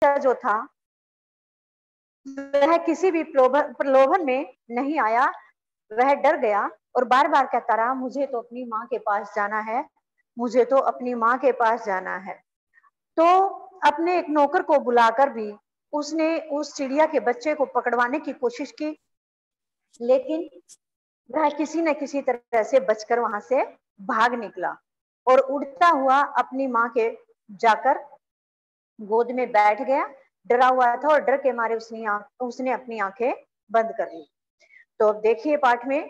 बच्चा जो था वह किसी भी प्रलोभन में नहीं आया। वह डर गया और बार बार कहता रहा, मुझे तो अपनी माँ के पास जाना है, मुझे तो अपनी माँ के पास जाना है। तो अपने एक नौकर को बुलाकर भी उसने उस चिड़िया के बच्चे को पकड़वाने की कोशिश की, लेकिन वह किसी न किसी तरह से बचकर वहां से भाग निकला और उड़ता हुआ अपनी माँ के जाकर गोद में बैठ गया। डरा हुआ था और डर के मारे उसने अपनी आंखें बंद कर ली। तो अब देखिए पाठ में,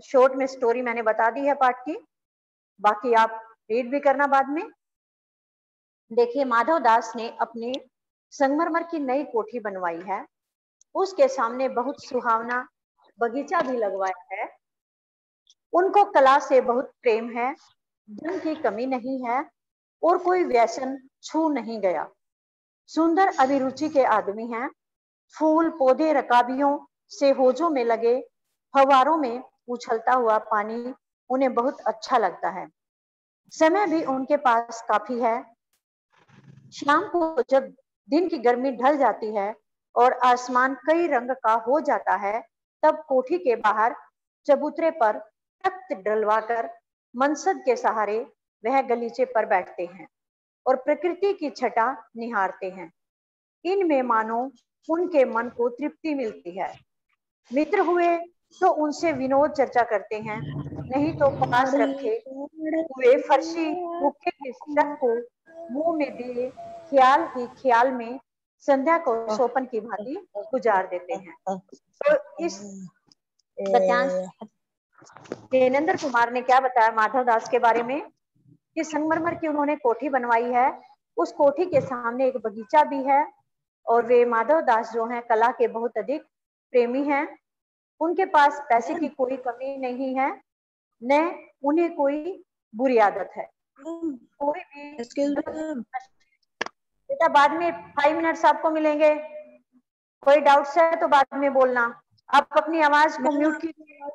शॉर्ट में स्टोरी मैंने बता दी है पाठ की, बाकी आप रीड भी करना बाद में। देखिए माधव दास ने अपने संगमरमर की नई कोठी बनवाई है, उसके सामने बहुत सुहावना बगीचा भी लगवाया है। उनको कला से बहुत प्रेम है, धन की कमी नहीं है और कोई व्यसन छू नहीं गया। सुंदर अभिरुचि के आदमी हैं। फूल पौधे रकाबियों से होजों में लगे फव्वारों में उछलता हुआ पानी उन्हें बहुत अच्छा लगता है। समय भी उनके पास काफी है। शाम को जब दिन की गर्मी ढल जाती है और आसमान कई रंग का हो जाता है, तब कोठी के बाहर चबूतरे पर तख्त डलवाकर मनसद के सहारे वह गलीचे पर बैठते हैं और प्रकृति की छटा निहारते हैं। इनमें मानो उनके मन को तृप्ति मिलती है। मित्र हुए तो उनसे विनोद चर्चा करते हैं, नहीं तो पास रखे हुए फर्शी हुक्के के शक को मुंह में दिए ख्याल ही ख्याल में संध्या को सोपन की भांति गुजार देते हैं। तो इस गद्यांश ज्ञानेंद्र कुमार ने क्या बताया माधव दास के बारे में कि संगमरमर की उन्होंने कोठी बनवाई है, उस कोठी के सामने एक बगीचा भी है और वे माधव दास जो हैं कला के बहुत अधिक प्रेमी हैं। उनके पास पैसे की कोई कमी नहीं है, न उन्हें कोई बुरी आदत है। कोई भी बेटा बाद में 5 मिनट्स आपको मिलेंगे, कोई डाउट्स है तो बाद में बोलना। आप अपनी आवाज को म्यूट कीजिए।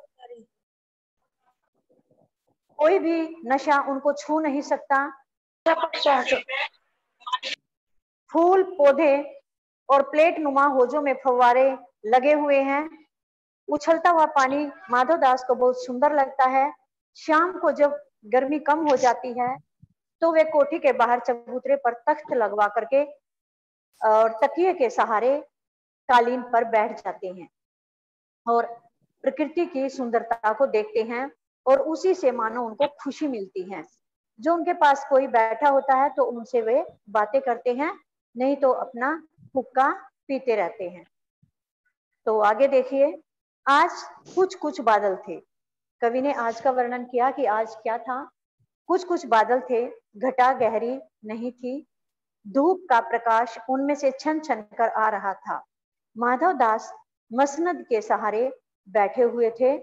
कोई भी नशा उनको छू नहीं सकता। फूल पौधे और प्लेट नुमा होजों में फव्वारे लगे हुए हैं। उछलता हुआ पानी माधव दास को बहुत सुंदर लगता है। शाम को जब गर्मी कम हो जाती है तो वे कोठी के बाहर चबूतरे पर तख्त लगवा करके और तकिए के सहारे कालीन पर बैठ जाते हैं और प्रकृति की सुंदरता को देखते हैं और उसी से मानो उनको खुशी मिलती है। जो उनके पास कोई बैठा होता है तो उनसे वे बातें करते हैं, नहीं तो अपना हुक्का पीते रहते हैं। तो आगे देखिए, आज कुछ कुछ बादल थे। कवि ने आज का वर्णन किया कि आज क्या था। कुछ कुछ बादल थे, घटा गहरी नहीं थी, धूप का प्रकाश उनमें से छन छन कर आ रहा था। माधव दास मसनद के सहारे बैठे हुए थे।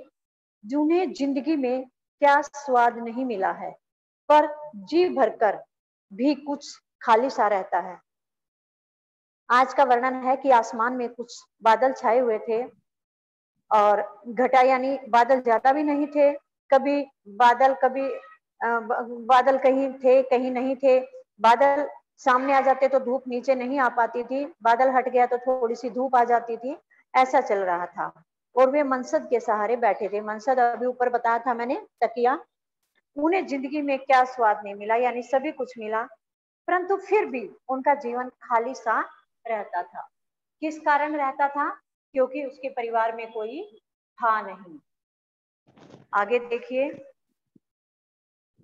जिन्हें जिंदगी में क्या स्वाद नहीं मिला है, पर जी भरकर भी कुछ खाली सा रहता है। आज का वर्णन है कि आसमान में कुछ बादल छाए हुए थे और घटा यानी बादल ज्यादा भी नहीं थे। कभी बादल कहीं थे कहीं नहीं थे। बादल सामने आ जाते तो धूप नीचे नहीं आ पाती थी, बादल हट गया तो थोड़ी सी धूप आ जाती थी, ऐसा चल रहा था। और वे मनसद के सहारे बैठे थे। मनसद अभी ऊपर बताया था मैंने, तकिया। उन्हें जिंदगी में क्या स्वाद नहीं मिला, यानी सभी कुछ मिला, परंतु फिर भी उनका जीवन खाली सा रहता था। किस कारण रहता था? क्योंकि उसके परिवार में कोई था नहीं। आगे देखिए,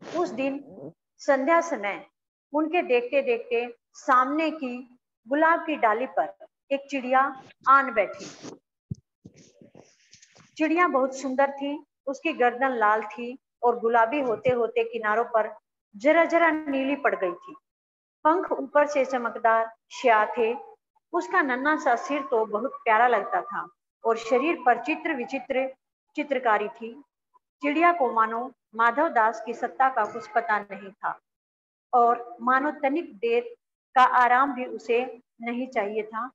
उस दिन संध्या समय उनके देखते देखते सामने की गुलाब की डाली पर एक चिड़िया आन बैठी। चिड़िया बहुत सुंदर थी, उसकी गर्दन लाल थी और गुलाबी होते होते किनारों पर जरा जरा नीली पड़ गई थी। पंख ऊपर से चमकदार स्याह थे। उसका नन्हा सा सिर तो बहुत प्यारा लगता था और शरीर पर चित्र विचित्र चित्रकारी थी। चिड़िया को मानो माधव दास की सत्ता का कुछ पता नहीं था और मानो तनिक देर का आराम भी उसे नहीं चाहिए था।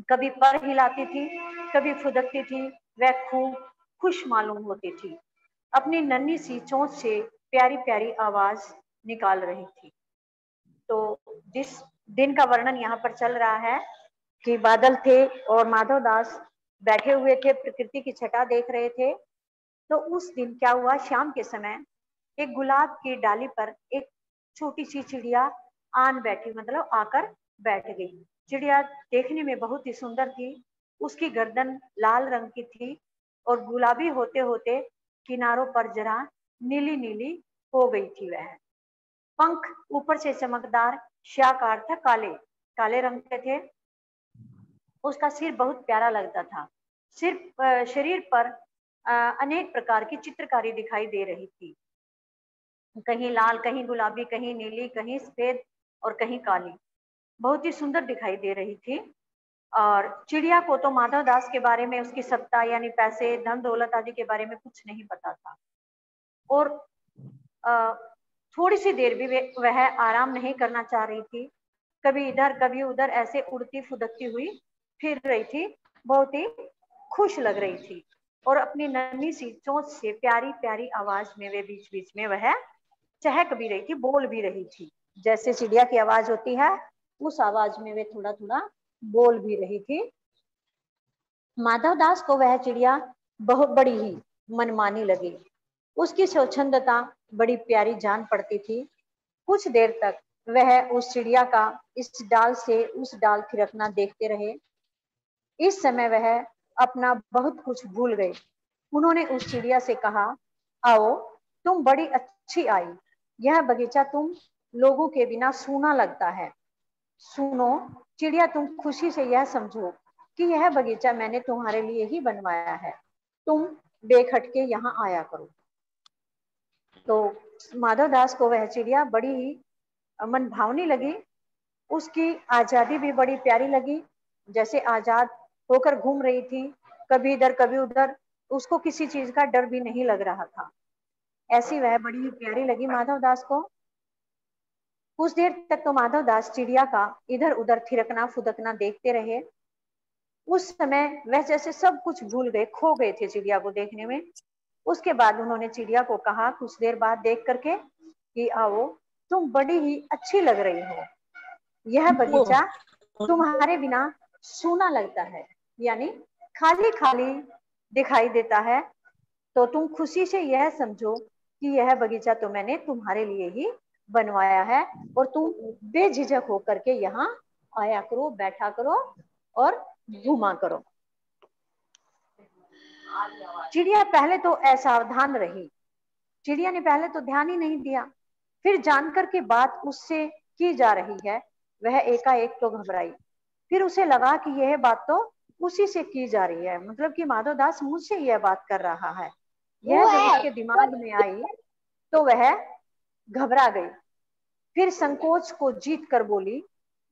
कभी पर हिलाती थी, कभी फुदकती थी। वह खूब खुश मालूम होती थी, अपनी नन्ही सी चोंच से प्यारी प्यारी आवाज निकाल रही थी। तो जिस दिन का वर्णन यहाँ पर चल रहा है कि बादल थे और माधव दास बैठे हुए थे, प्रकृति की छटा देख रहे थे। तो उस दिन क्या हुआ, शाम के समय एक गुलाब की डाली पर एक छोटी सी चिड़िया आन बैठी, मतलब आकर बैठ गई। चिड़िया देखने में बहुत ही सुंदर थी, उसकी गर्दन लाल रंग की थी और गुलाबी होते होते किनारों पर जरा नीली नीली हो गई थी। वह पंख ऊपर से चमकदार श्याकार था, काले काले रंग के थे। उसका सिर बहुत प्यारा लगता था। शरीर पर अनेक प्रकार की चित्रकारी दिखाई दे रही थी, कहीं लाल, कहीं गुलाबी, कहीं नीली, कहीं सफेद और कहीं काली। बहुत ही सुंदर दिखाई दे रही थी। और चिड़िया को तो माधव दास के बारे में, उसकी सत्ता यानी पैसे, धन दौलत आदि के बारे में कुछ नहीं पता था। और थोड़ी सी देर भी वह आराम नहीं करना चाह रही थी। कभी इधर कभी उधर ऐसे उड़ती फुदकती हुई फिर रही थी, बहुत ही खुश लग रही थी। और अपनी नन्ही सी चोंच से प्यारी प्यारी आवाज में वे बीच बीच में वह चहक भी रही थी, बोल भी रही थी। जैसे चिड़िया की आवाज होती है, उस आवाज में वे थोड़ा थोड़ा बोल भी रही थी। माधव दास को वह चिड़िया बहुत बड़ी ही मनमानी लगी। उसकी स्वच्छंदता बड़ी प्यारी जान पड़ती थी। कुछ देर तक वह उस चिड़िया का इस डाल से उस डाल थिरकना देखते रहे। इस समय वह अपना बहुत कुछ भूल गए। उन्होंने उस चिड़िया से कहा, आओ, तुम बड़ी अच्छी आई। यह बगीचा तुम लोगों के बिना सूना लगता है। सुनो चिड़िया, तुम खुशी से यह समझो कि यह बगीचा मैंने तुम्हारे लिए ही बनवाया है। तुम बेखटके यहाँ आया करो। तो माधव दास को वह चिड़िया बड़ी ही मन भावनी लगी। उसकी आजादी भी बड़ी प्यारी लगी, जैसे आजाद होकर घूम रही थी, कभी इधर कभी उधर, उसको किसी चीज का डर भी नहीं लग रहा था। ऐसी वह बड़ी ही प्यारी लगी माधव दास को। कुछ देर तक तो माधव दास चिड़िया का इधर उधर थिरकना फुदकना देखते रहे। उस समय वह जैसे सब कुछ भूल गए, खो गए थे चिड़िया को देखने में। उसके बाद उन्होंने चिड़िया को कहा कुछ देर बाद देख करके कि आओ, तुम बड़ी ही अच्छी लग रही हो। यह बगीचा तुम्हारे बिना सूना लगता है, यानी खाली खाली दिखाई देता है। तो तुम खुशी से यह समझो कि यह बगीचा तो मैंने तुम्हारे लिए ही बनवाया है और तुम बेझिझक होकर के यहाँ आया करो, बैठा करो और घूमा करो। चिड़िया पहले तो असावधान रही। चिड़िया ने पहले तो ध्यान ही नहीं दिया। फिर जानकर के बात उससे की जा रही है, वह एकाएक तो घबराई। फिर उसे लगा कि यह बात तो उसी से की जा रही है, मतलब कि माधव दास मुझसे यह बात कर रहा है। यह जब उसके दिमाग में आई तो वह घबरा गई। फिर संकोच को जीत कर बोली,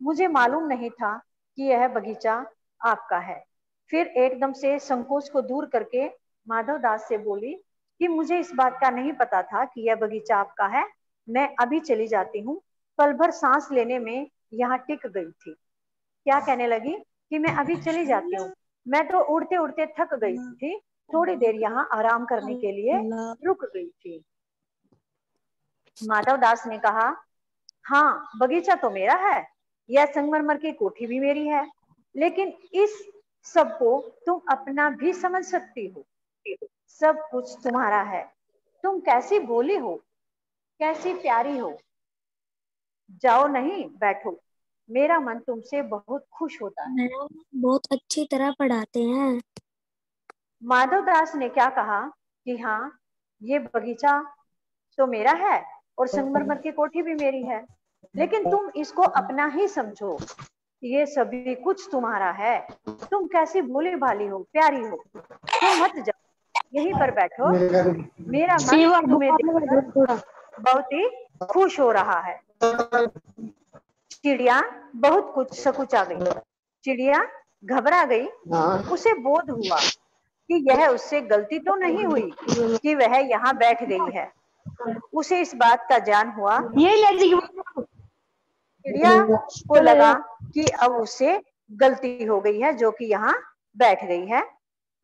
मुझे मालूम नहीं था कि यह बगीचा आपका है। फिर एकदम से संकोच को दूर करके माधव दास से बोली कि मुझे इस बात का नहीं पता था कि यह बगीचा आपका है। मैं अभी चली जाती हूँ। पल भर सांस लेने में यहाँ टिक गई थी। क्या कहने लगी कि मैं अभी चली जाती हूँ, मैं तो उड़ते उड़ते थक गई थी, थोड़ी देर यहाँ आराम करने के लिए रुक गई थी। माधव दास ने कहा, हाँ, बगीचा तो मेरा है, यह संगमरमर की कोठी भी मेरी है, लेकिन इस सबको तुम अपना भी समझ सकती हो। सब कुछ तुम्हारा है। तुम कैसी भोली हो, कैसी प्यारी हो। जाओ, नहीं बैठो, मेरा मन तुमसे बहुत खुश होता है। मैम बहुत अच्छी तरह पढ़ाते हैं। माधव दास ने क्या कहा कि हाँ, ये बगीचा तो मेरा है और संगमरमर की कोठी भी मेरी है, लेकिन तुम इसको अपना ही समझो। ये सभी कुछ तुम्हारा है। तुम कैसी भोली भाली हो, प्यारी हो। तुम मत जाओ, यहीं पर बैठो। मेरा मन तुम्हें देखकर बहुत ही खुश हो रहा है। चिड़िया बहुत कुछ सकुचा गई। चिड़िया घबरा गई। उसे बोध हुआ कि यह उससे गलती तो नहीं हुई कि वह यहाँ बैठ गई है। उसे इस बात का ज्ञान हुआ। चिड़िया को लगा कि अब उससे गलती हो गई है, जो कि यहाँ बैठ गई है।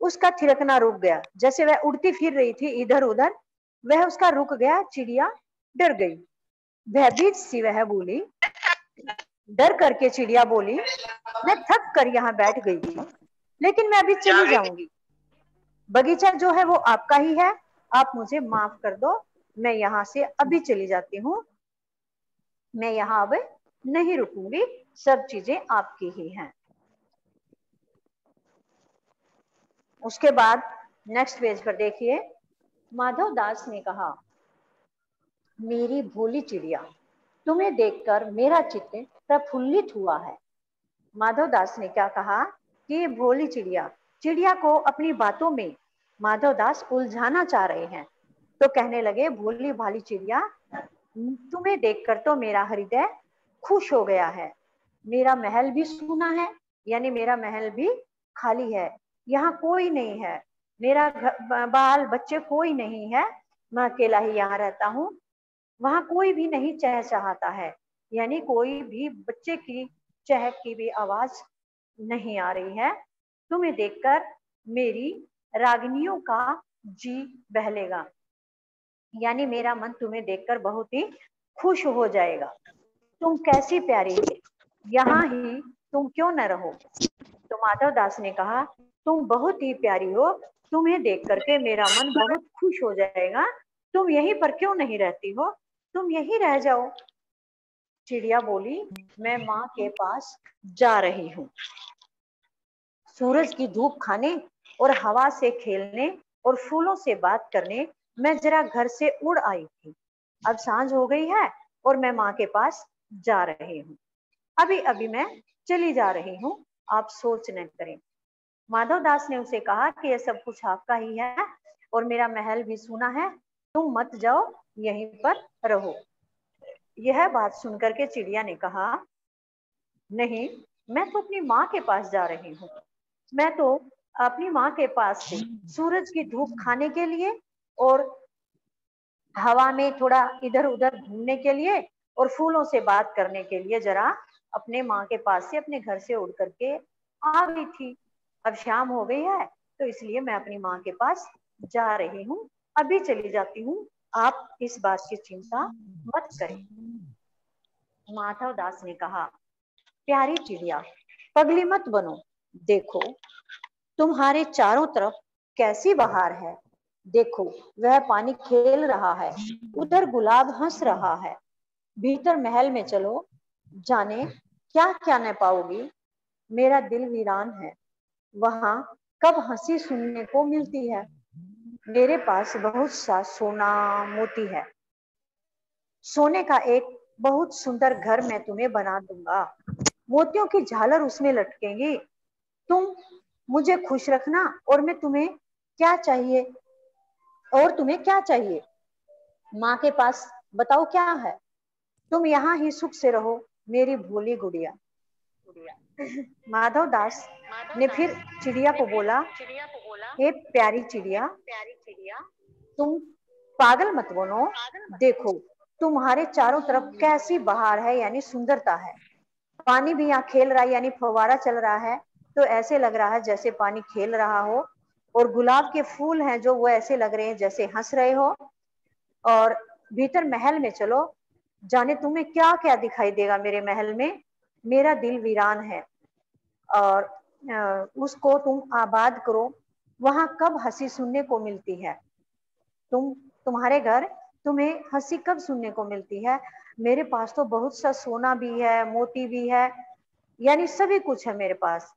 उसका थिरकना रुक गया। जैसे वह उड़ती फिर रही थी इधर उधर, वह उसका रुक गया। चिड़िया डर गई, भयभीत सी वह बोली, डर करके चिड़िया बोली, मैं थक कर यहाँ बैठ गई थी, लेकिन मैं अभी चली जाऊंगी। बगीचा जो है वो आपका ही है, आप मुझे माफ कर दो, मैं यहाँ से अभी चली जाती हूँ, मैं यहाँ अब नहीं रुकूंगी, सब चीजें आपकी ही हैं। उसके बाद नेक्स्ट पेज पर देखिए, माधव दास ने कहा, मेरी भोली चिड़िया, तुम्हें देखकर मेरा चित्त प्रफुल्लित हुआ है। माधव दास ने क्या कहा कि ये भोली चिड़िया, चिड़िया को अपनी बातों में माधव दास उलझाना चाह रहे हैं। तो कहने लगे, भोली भाली चिड़िया, तुम्हें देखकर तो मेरा हृदय खुश हो गया है, मेरा महल भी सूना है, यानी मेरा महल भी खाली है, यहाँ कोई नहीं है, मेरा बाल बच्चे कोई नहीं है, मैं अकेला ही यहाँ रहता हूँ, वहां कोई भी नहीं चहचहाता है, यानी कोई भी बच्चे की चहक की भी आवाज नहीं आ रही है। तुम्हें देखकर मेरी रागनियों का जी बहलेगा, यानी मेरा मन तुम्हें देखकर बहुत ही खुश हो जाएगा। तुम कैसी प्यारी है, यहाँ ही तुम क्यों न रहो। तो माधव दास ने कहा, तुम बहुत ही प्यारी हो, तुम्हें देख करके मेरा मन बहुत खुश हो जाएगा, तुम यहीं पर क्यों नहीं रहती हो, तुम यहीं रह जाओ। चिड़िया बोली, मैं माँ के पास जा रही हूँ, सूरज की धूप खाने और हवा से खेलने और फूलों से बात करने मैं जरा घर से उड़ आई थी, अब सांझ हो गई है और मैं माँ के पास जा रही हूँ, अभी अभी मैं चली जा रही हूँ, आप सोच न करें। माधव दास ने उसे कहा कि यह सब कुछ आपका ही है और मेरा महल भी सुना है, तुम मत जाओ, यहीं पर रहो। यह बात सुनकर के चिड़िया ने कहा, नहीं, मैं तो अपनी माँ के पास जा रही हूँ, मैं तो अपनी माँ के पास से सूरज की धूप खाने के लिए और हवा में थोड़ा इधर उधर घूमने के लिए और फूलों से बात करने के लिए जरा अपने माँ के पास से अपने घर से उड़ करके आ गई थी, अब शाम हो गई है तो इसलिए मैं अपनी माँ के पास जा रही हूँ, अभी चली जाती हूँ, आप इस बात की चिंता मत करें। माधव दास ने कहा, प्यारी चिड़िया, पगली मत बनो, देखो तुम्हारे चारों तरफ कैसी बहार है, देखो वह पानी खेल रहा है, उधर गुलाब हंस रहा है, भीतर महल में चलो, जाने क्या क्या न पाओगी, मेरा दिल वीरान है, वहां कब हंसी सुनने को मिलती है, मेरे पास बहुत सा सोना मोती है, सोने का एक बहुत सुंदर घर मैं तुम्हें बना दूंगा, मोतियों की झालर उसमें लटकेंगी, तुम मुझे खुश रखना और मैं तुम्हें क्या चाहिए, और तुम्हें क्या चाहिए, माँ के पास बताओ क्या है, तुम यहाँ ही सुख से रहो, मेरी भोली गुड़िया। माधव दास ने फिर चिड़िया को बोला, हे प्यारी चिड़िया, तुम पागल मत बनो, देखो तुम्हारे चारों तरफ कैसी बहार है, यानी सुंदरता है, पानी भी यहाँ खेल रहा है, यानी फव्वारा चल रहा है, तो ऐसे लग रहा है जैसे पानी खेल रहा हो, और गुलाब के फूल हैं जो वो ऐसे लग रहे हैं जैसे हंस रहे हो, और भीतर महल में चलो, जाने तुम्हें क्या क्या दिखाई देगा मेरे महल में, मेरा दिल वीरान है, और उसको तुम आबाद करो, वहां कब हंसी सुनने को मिलती है, तुम्हारे घर तुम्हें हंसी कब सुनने को मिलती है, मेरे पास तो बहुत सा सोना भी है, मोती भी है, यानी सभी कुछ है मेरे पास,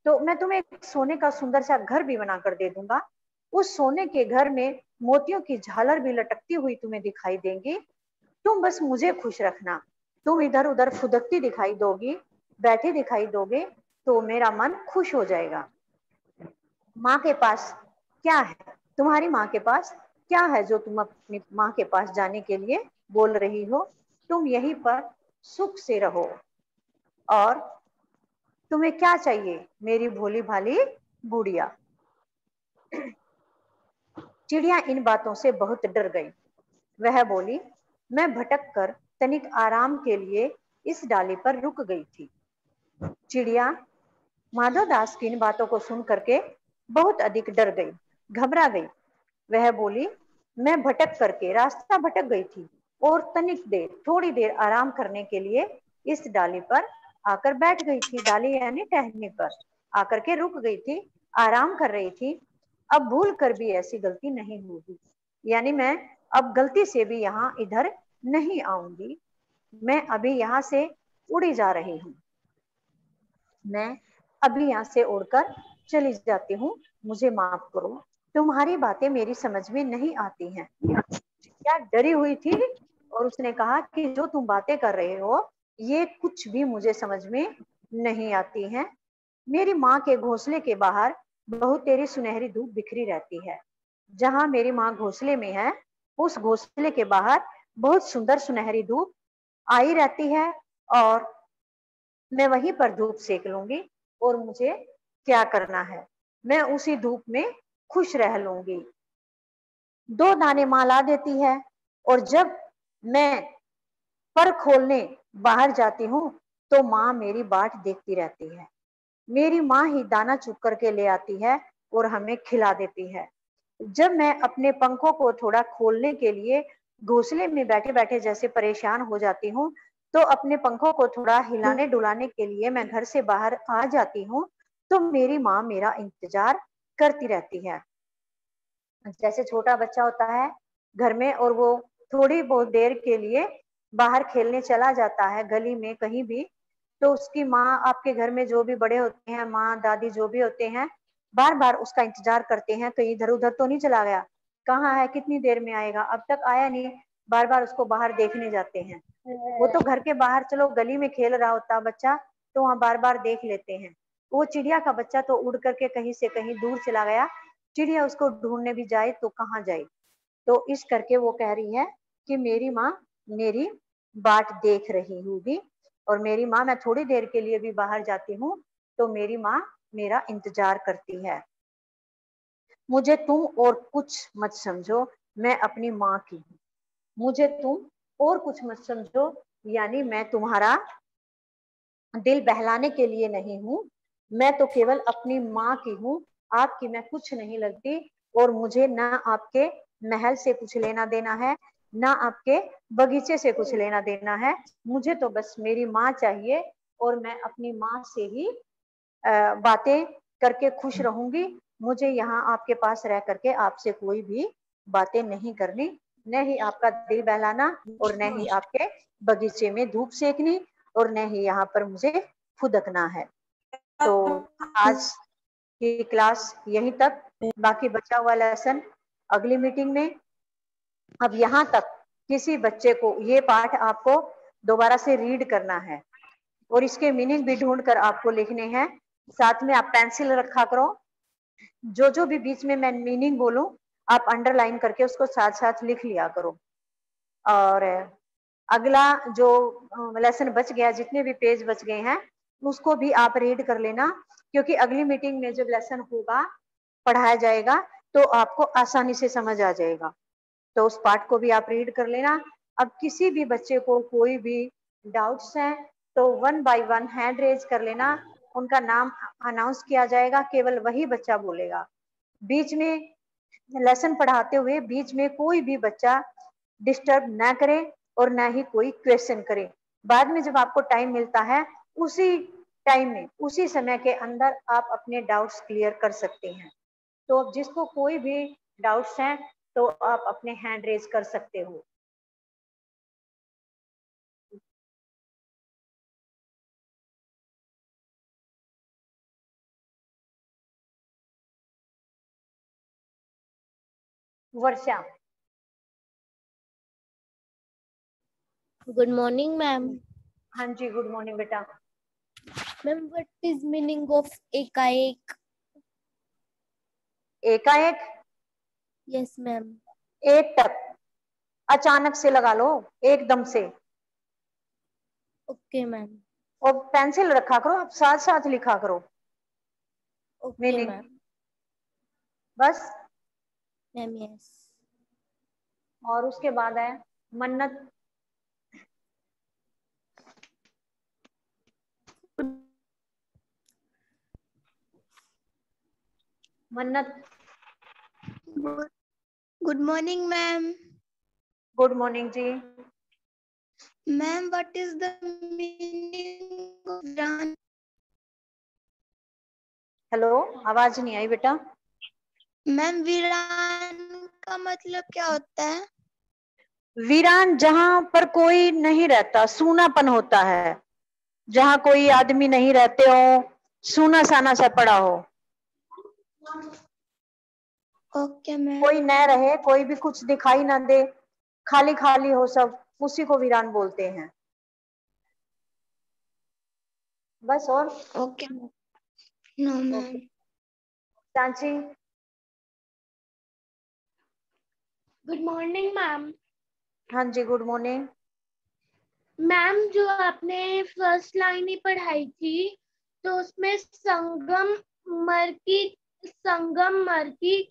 तो मैं तुम्हें एक सोने का सुंदर सा घर भी बना कर दे दूंगा, उस सोने के घर में मोतियों की झालर भी लटकती हुई तुम्हें दिखाई देंगी, तुम बस मुझे खुश रखना, तुम इधर उधर फुदकती दिखाई दोगी, बैठी दिखाई दोगे, तो मेरा मन खुश हो जाएगा। माँ के पास क्या है, तुम्हारी माँ के पास क्या है जो तुम अपनी माँ के पास जाने के लिए बोल रही हो, तुम यहीं पर सुख से रहो, और तुम्हें क्या चाहिए मेरी भोली भाली गुड़िया। चिड़िया इन बातों से बहुत डर गई, वह बोली, मैं भटक कर तनिक आराम के लिए इस डाली पर रुक गई थी। चिड़िया माधव दास की इन बातों को सुन करके बहुत अधिक डर गई, घबरा गई, वह बोली, मैं भटक करके रास्ता भटक गई थी और तनिक देर थोड़ी देर आराम करने के लिए इस डाली पर आकर बैठ गई थी। डाली यानी टहनी पर आकर के रुक गई थी, आराम कर रही थी। अब भूल कर भी ऐसी गलती नहीं होगी, यानी मैं अब गलती से भी यहाँ इधर नहीं आऊंगी। मैं अभी यहाँ से उड़ी जा रही हूँ, मैं अभी यहाँ से उड़कर चली जाती हूँ, मुझे माफ करो, तुम्हारी बातें मेरी समझ में नहीं आती हैं। क्या डरी हुई थी और उसने कहा कि जो तुम बातें कर रहे हो ये कुछ भी मुझे समझ में नहीं आती हैं। मेरी माँ के घोंसले के बाहर बहुत तेरी सुनहरी धूप बिखरी रहती है। जहां मेरी माँ घोंसले में है उस घोंसले के बाहर बहुत सुंदर सुनहरी धूप आई रहती है, और मैं वहीं पर धूप सेक लूंगी, और मुझे क्या करना है, मैं उसी धूप में खुश रह लूंगी। 2 दाने माँ ला देती है, और जब मैं पर खोलने बाहर जाती हूँ तो माँ मेरी बाट देखती रहती है। मेरी माँ ही दाना चुग करके ले आती है और हमें खिला देती है। जब मैं अपने पंखों को थोड़ा खोलने के लिए घोंसले में बैठे बैठे जैसे परेशान हो जाती हूँ, तो अपने पंखों को थोड़ा हिलाने डुलाने के लिए मैं घर से बाहर आ जाती हूँ, तो मेरी माँ मेरा इंतजार करती रहती है। जैसे छोटा बच्चा होता है घर में और वो थोड़ी बहुत देर के लिए बाहर खेलने चला जाता है गली में कहीं भी, तो उसकी माँ, आपके घर में जो भी बड़े होते हैं, माँ दादी जो भी होते हैं, बार बार उसका इंतजार करते हैं कहीं इधर उधर तो नहीं चला गया, कहाँ है, कितनी देर में आएगा, अब तक आया नहीं, बार बार उसको बाहर देखने जाते हैं। वो तो घर के बाहर चलो गली में खेल रहा होता बच्चा, तो वहां बार बार देख लेते हैं। वो चिड़िया का बच्चा तो उड़ करके कहीं से कहीं दूर चला गया, चिड़िया उसको ढूंढने भी जाए तो कहाँ जाए। तो इस करके वो कह रही है कि मेरी माँ मेरी बाट देख रही होगी, और मेरी माँ, मैं थोड़ी देर के लिए भी बाहर जाती हूँ तो मेरी माँ मेरा इंतजार करती है। मुझे तुम और कुछ मत समझो, मैं अपनी माँ की हूँ। मुझे तुम और कुछ मत समझो, यानी मैं तुम्हारा दिल बहलाने के लिए नहीं हूँ, मैं तो केवल अपनी माँ की हूँ, आपकी मैं कुछ नहीं लगती। और मुझे ना आपके महल से कुछ लेना देना है, ना आपके बगीचे से कुछ लेना देना है, मुझे तो बस मेरी माँ चाहिए, और मैं अपनी माँ से ही बातें करके खुश रहूंगी। मुझे यहाँ आपके पास रह करके आपसे कोई भी बातें नहीं करनी, न ही आपका दिल बहलाना, और न ही आपके बगीचे में धूप सेकनी, और न ही यहाँ पर मुझे फुदकना है। तो आज की क्लास यहीं तक, बाकी बचा हुआ लेसन अगली मीटिंग में। अब यहाँ तक किसी बच्चे को ये पाठ आपको दोबारा से रीड करना है, और इसके मीनिंग भी ढूंढ कर आपको लिखने हैं। साथ में आप पेंसिल रखा करो, जो जो भी बीच में मैं मीनिंग बोलूं आप अंडरलाइन करके उसको साथ साथ लिख लिया करो। और अगला जो लेसन बच गया, जितने भी पेज बच गए हैं उसको भी आप रीड कर लेना, क्योंकि अगली मीटिंग में जब लेसन होगा, पढ़ाया जाएगा, तो आपको आसानी से समझ आ जाएगा। तो उस पार्ट को भी आप रीड कर लेना। अब किसी भी बच्चे को कोई भी डाउट्स हैं तो 1 बाय 1 हैंड रेज कर लेना, उनका नाम अनाउंस किया जाएगा, केवल वही बच्चा बोलेगा। बीच में लेसन पढ़ाते हुए बीच में कोई भी बच्चा डिस्टर्ब ना करे, और ना ही कोई क्वेश्चन करे। बाद में जब आपको टाइम मिलता है उसी टाइम में, उसी समय के अंदर आप अपने डाउट्स क्लियर कर सकते हैं। तो अब जिसको कोई भी डाउट्स हैं तो आप अपने हैंड रेज कर सकते हो। वर्षा। Good morning ma'am. हाँ जी, गुड मॉर्निंग बेटा। Ma'am what is meaning of एकाएक? एकाएक, यस मैम। एक टक, अचानक से लगा लो, एकदम से। Okay ma'am. और पेंसिल रखा करो, आप साथ साथ लिखा करो ओके मीनिंग। मैम। बस। Ma'am yes. और उसके बाद है Mannat. Mannat. Good morning ma'am. Good morning जी। Ma'am what is the meaning of वीरान? हेलो, आवाज नहीं आई बेटा। मैम वीरान का मतलब क्या होता है? वीरान जहां पर कोई नहीं रहता, सूनापन होता है, जहां कोई आदमी नहीं रहते हो, सूना साना सा पड़ा हो, ओके मैम। कोई न रहे, कोई भी कुछ दिखाई ना दे, खाली खाली हो सब, उसी को वीरान बोलते हैं। बस। और okay ma'am. No ma'am. Okay Sanchi. Good morning ma'am. हाँ जी, गुड मॉर्निंग। मैम जो आपने फर्स्ट लाइन ही पढ़ाई थी तो उसमें संगम मर की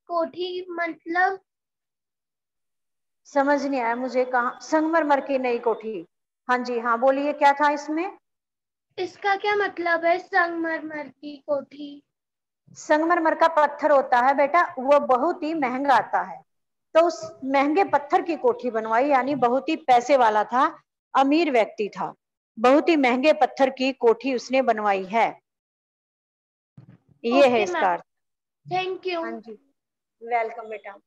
कोठी मतलब समझ नहीं आया मुझे, कहा संगमरमर की नई कोठी? हाँ जी, हाँ बोलिए, क्या था इसमें? इसका क्या मतलब है संगमरमर की कोठी? संगमरमर का पत्थर होता है बेटा, वो बहुत ही महंगा आता है, तो उस महंगे पत्थर की कोठी बनवाई, यानी बहुत ही पैसे वाला था, अमीर व्यक्ति था, बहुत ही महंगे पत्थर की कोठी उसने बनवाई है, ये है ओके इसका मैम, अर्थ। Thank you. हाँ जी, वेलकम बेटा।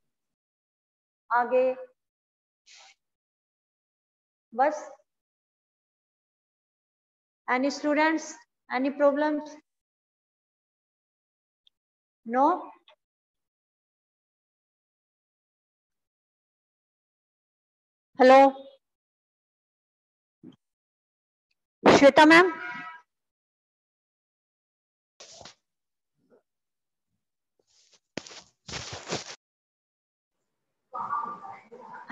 आगे। बस। Any students, any problems? No. Hello Shweta ma'am.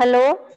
Hello.